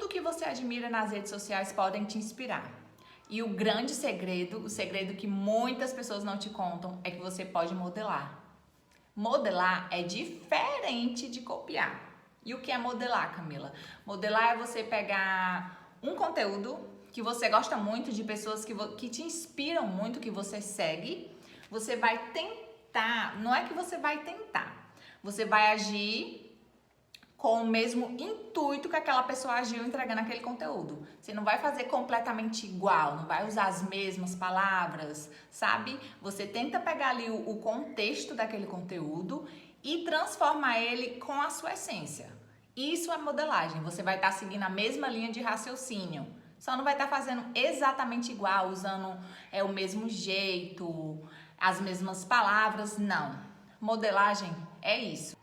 que você admira nas redes sociais podem te inspirar. E o grande segredo, o segredo que muitas pessoas não te contam, é que você pode modelar. Modelar é diferente de copiar. E o que é modelar, Camila? Modelar é você pegar um conteúdo que você gosta muito, de pessoas que te inspiram muito, que você segue. Você vai tentar, não é que você vai tentar, você vai agir com o mesmo intuito que aquela pessoa agiu entregando aquele conteúdo. Você não vai fazer completamente igual, não vai usar as mesmas palavras, sabe? Você tenta pegar ali o contexto daquele conteúdo e transformar ele com a sua essência. Isso é modelagem. Você vai estar seguindo a mesma linha de raciocínio, só não vai estar fazendo exatamente igual, usando o mesmo jeito, as mesmas palavras, não. Modelagem é isso.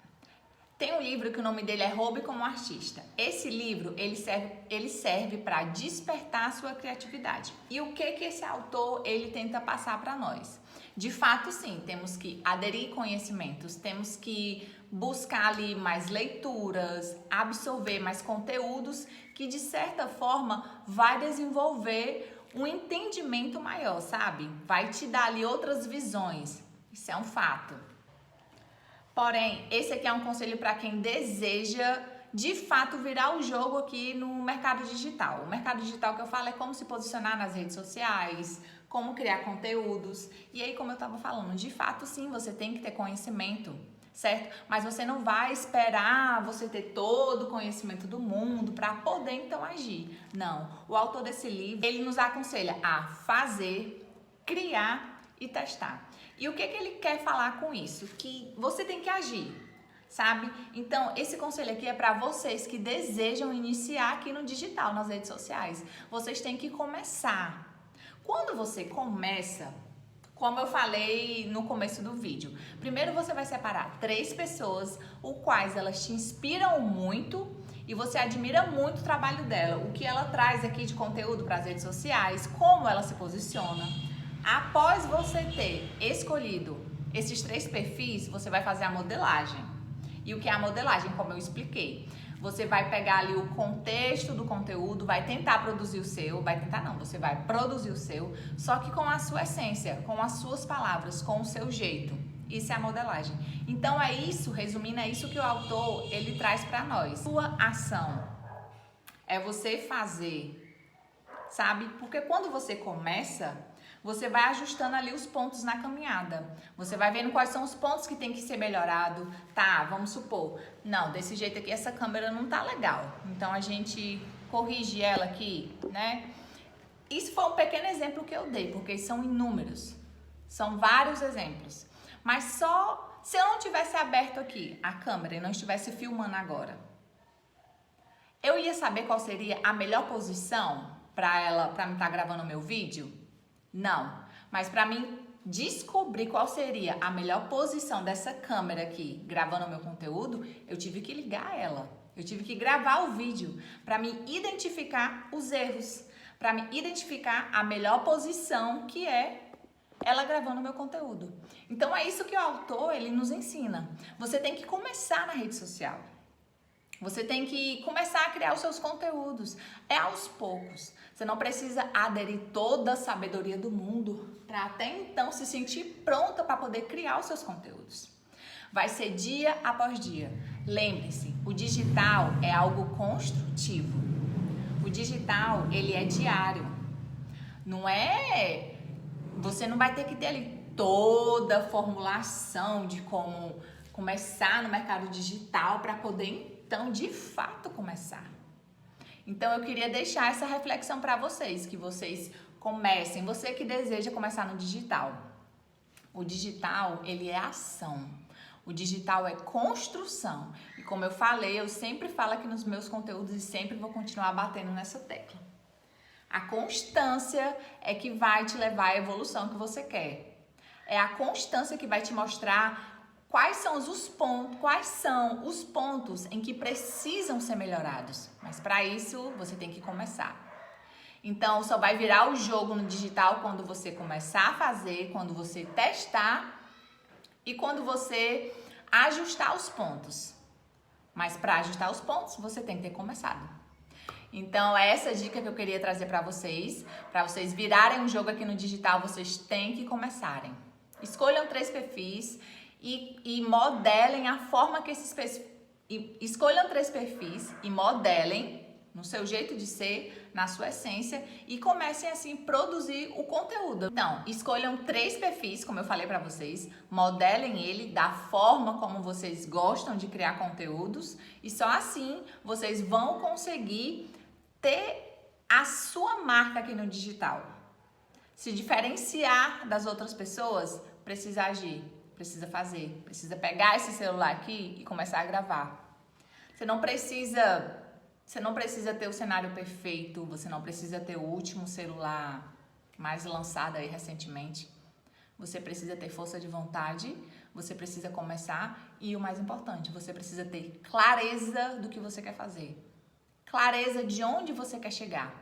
Tem um livro que o nome dele é Roube como Artista. Esse livro, ele serve para despertar a sua criatividade. E o que esse autor, ele tenta passar para nós? De fato, sim, temos que aderir conhecimentos, temos que buscar ali mais leituras, absorver mais conteúdos que, de certa forma, vai desenvolver um entendimento maior, sabe? Vai te dar ali outras visões. Isso é um fato. Porém, esse aqui é um conselho para quem deseja, de fato, virar o jogo aqui no mercado digital. O mercado digital que eu falo é como se posicionar nas redes sociais, como criar conteúdos. E aí, como eu estava falando, de fato, sim, você tem que ter conhecimento, certo? Mas você não vai esperar você ter todo o conhecimento do mundo para poder, então, agir. Não. O autor desse livro, ele nos aconselha a fazer, criar e testar. E o que ele quer falar com isso? Que você tem que agir, sabe? Então, esse conselho aqui é para vocês que desejam iniciar aqui no digital, nas redes sociais. Vocês têm que começar. Quando você começa, como eu falei no começo do vídeo, primeiro você vai separar 3 pessoas, o quais elas te inspiram muito e você admira muito o trabalho dela, o que ela traz aqui de conteúdo para as redes sociais, como ela se posiciona. Após você ter escolhido esses 3 perfis, você vai fazer a modelagem. E o que é a modelagem? Como eu expliquei. Você vai pegar ali o contexto do conteúdo, vai tentar produzir o seu, você vai produzir o seu, só que com a sua essência, com as suas palavras, com o seu jeito. Isso é a modelagem. Então é isso, resumindo, é isso que o autor, ele traz para nós. Sua ação é você fazer, sabe? Porque quando você começa, você vai ajustando ali os pontos na caminhada. Você vai vendo quais são os pontos que tem que ser melhorado. Tá, vamos supor, não, desse jeito aqui essa câmera não tá legal. Então a gente corrige ela aqui, né? Isso foi um pequeno exemplo que eu dei, porque são inúmeros. São vários exemplos. Mas só se eu não tivesse aberto aqui a câmera e não estivesse filmando agora, eu ia saber qual seria a melhor posição para mim estar gravando o meu vídeo? Não, mas para mim descobrir qual seria a melhor posição dessa câmera aqui gravando o meu conteúdo, eu tive que ligar ela, eu tive que gravar o vídeo para me identificar os erros, para me identificar a melhor posição que é ela gravando o meu conteúdo. Então é isso que o autor, ele nos ensina. Você tem que começar na rede social. Você tem que começar a criar os seus conteúdos. É aos poucos. Você não precisa aderir toda a sabedoria do mundo para até então se sentir pronta para poder criar os seus conteúdos. Vai ser dia após dia. Lembre-se, o digital é algo construtivo. O digital, ele é diário. Não é... Você não vai ter que ter ali toda a formulação de como começar no mercado digital para poder então, de fato, começar. Então, eu queria deixar essa reflexão para vocês, que vocês comecem, você que deseja começar no digital. O digital, ele é ação. O digital é construção. E como eu falei, eu sempre falo aqui nos meus conteúdos e sempre vou continuar batendo nessa tecla. A constância é que vai te levar à evolução que você quer. É a constância que vai te mostrar quais são os pontos em que precisam ser melhorados. Mas para isso, você tem que começar. Então, só vai virar o jogo no digital quando você começar a fazer, quando você testar e quando você ajustar os pontos. Mas para ajustar os pontos, você tem que ter começado. Então, é essa dica que eu queria trazer para vocês virarem um jogo aqui no digital, vocês têm que começarem. Escolham 3 perfis e modelem a forma que esses perfis... Escolham 3 perfis e modelem no seu jeito de ser, na sua essência, e comecem assim a produzir o conteúdo. Então, escolham 3 perfis, como eu falei para vocês, modelem ele da forma como vocês gostam de criar conteúdos, e só assim vocês vão conseguir ter a sua marca aqui no digital. Se diferenciar das outras pessoas, precisa agir, precisa fazer, precisa pegar esse celular aqui e começar a gravar. Você não precisa ter o cenário perfeito, você não precisa ter o último celular mais lançado aí recentemente. Você precisa ter força de vontade, você precisa começar e o mais importante, você precisa ter clareza do que você quer fazer. Clareza de onde você quer chegar.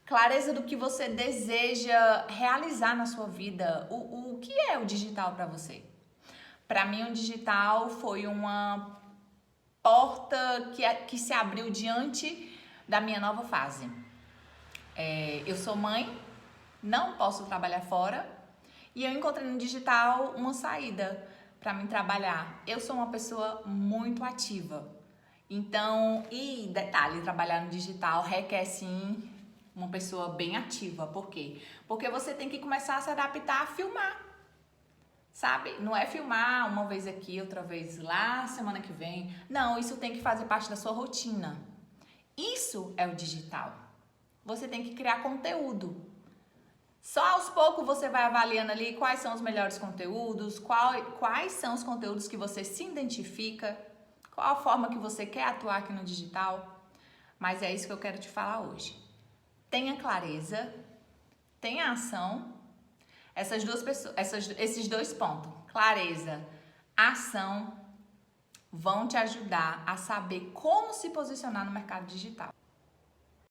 Clareza do que você deseja realizar na sua vida. O que é o digital para você? Para mim, o digital foi uma porta que se abriu diante da minha nova fase. Eu sou mãe, não posso trabalhar fora e eu encontrei no digital uma saída para mim trabalhar. Eu sou uma pessoa muito ativa, então, e detalhe, trabalhar no digital requer sim uma pessoa bem ativa. Por quê? Porque você tem que começar a se adaptar a filmar. Sabe? Não é filmar uma vez aqui, outra vez lá, semana que vem. Não, isso tem que fazer parte da sua rotina. Isso é o digital. Você tem que criar conteúdo. Só aos poucos você vai avaliando ali quais são os melhores conteúdos, quais são os conteúdos que você se identifica, qual a forma que você quer atuar aqui no digital. Mas é isso que eu quero te falar hoje. Tenha clareza, tenha ação. Esses 2 pontos, clareza, ação, vão te ajudar a saber como se posicionar no mercado digital.